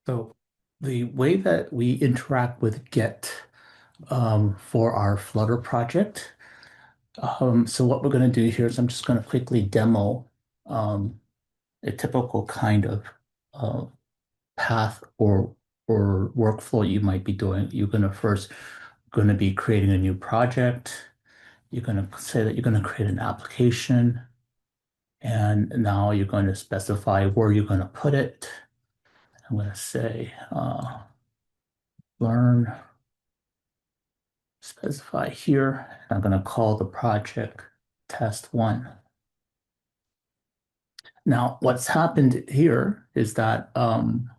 So the way that we interact with Git for our Flutter project, so what we're going to do here is I'm just going to quickly demo um, a typical kind of uh, path or workflow you might be doing. You're going to first going to be creating a new project. You're going to say that you're going to create an application, and now you're going to specify where you're going to put it. I'm going to say learn. Specify here. I'm going to call the project test one. Now, what's happened here is that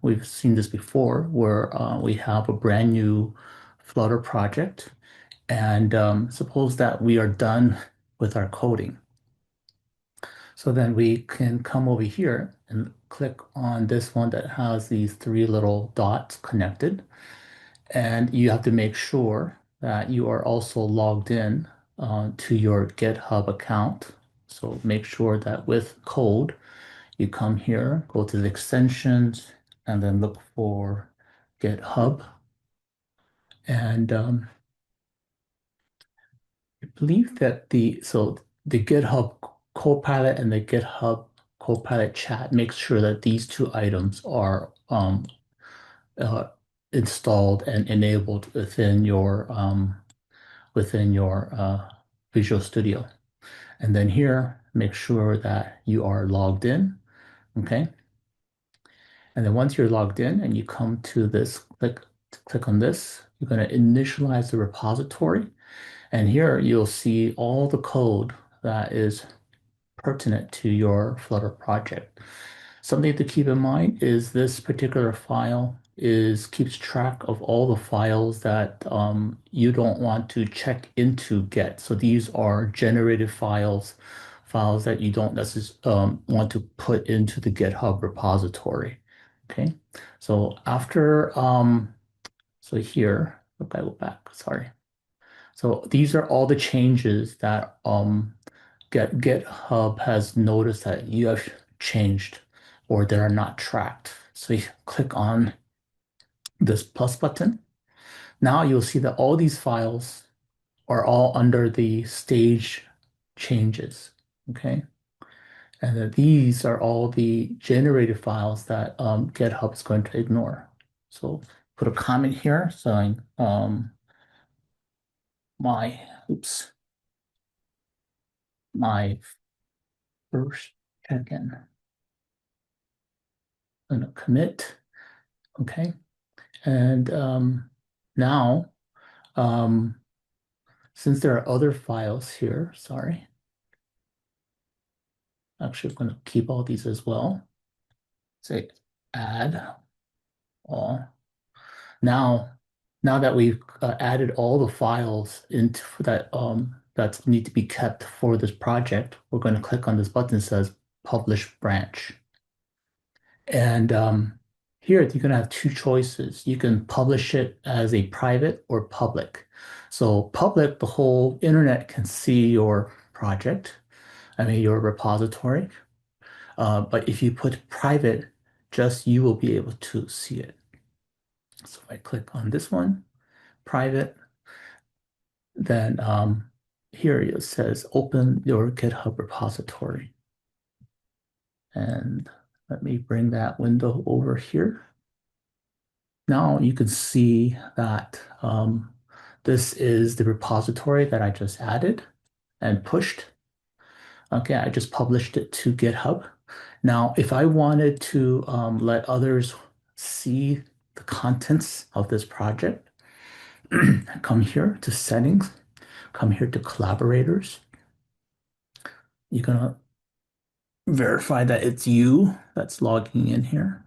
we've seen this before where we have a brand new Flutter project. And suppose that we are done with our coding. So then we can come over here and click on this one that has these three little dots connected. And you have to make sure that you are also logged in to your GitHub account. So make sure that with code, you come here, go to the extensions, and then look for GitHub. And I believe that the GitHub Copilot and the GitHub Copilot chat makes sure that these two items are uh, installed and enabled within your Visual Studio. And then here, make sure that you are logged in, okay? And then once you're logged in and you come to this, click on this, you're going to initialize the repository. And here you'll see all the code that is pertinent to your Flutter project. Something to keep in mind is this particular file keeps track of all the files that you don't want to check into Git. So these are generated files, files that you don't necessarily want to put into the GitHub repository. Okay, so after so here, look, I go back. Sorry. So these are all the changes that GitHub has noticed that you have changed or that are not tracked. So you click on this plus button. Now you'll see that all these files are all under the stage changes. Okay. And that these are all the generated files that GitHub is going to ignore. So put a comment here saying my, oops, my first check-in. I'm going to commit. Okay. And now, um, since there are other files here, sorry, actually, I'm going to keep all these as well. Say add all. Now, now that we've added all the files into that need to be kept for this project, we're going to click on this button that says Publish Branch. And here you're going to have two choices. You can publish it as a private or public. So public, the whole internet can see your project, I mean your repository. But if you put private, just you will be able to see it. So if I click on this one, private, then here it says open your GitHub repository. And let me bring that window over here. Now you can see that this is the repository that I just added and pushed. Okay, I just published it to GitHub. Now, if I wanted to let others see the contents of this project, come here to settings, come here to collaborators. You're gonna verify that it's you that's logging in here.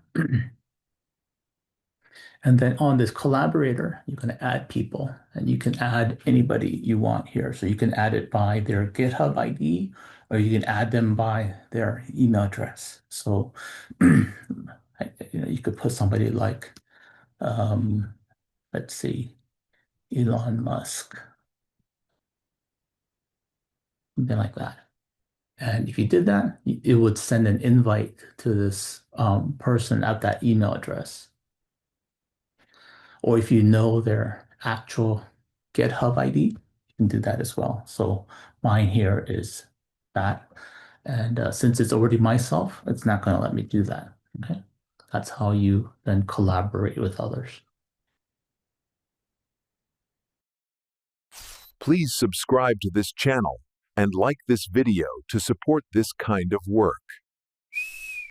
And then on this collaborator, you're going to add people and you can add anybody you want here. So you can add it by their GitHub ID or you can add them by their email address. So you could put somebody like, let's see, Elon Musk, something like that. And if you did that, it would send an invite to this person at that email address. Or if you know their actual GitHub ID, you can do that as well. So mine here is that. And since it's already myself, it's not going to let me do that. Okay. That's how you then collaborate with others. Please subscribe to this channel and like this video to support this kind of work.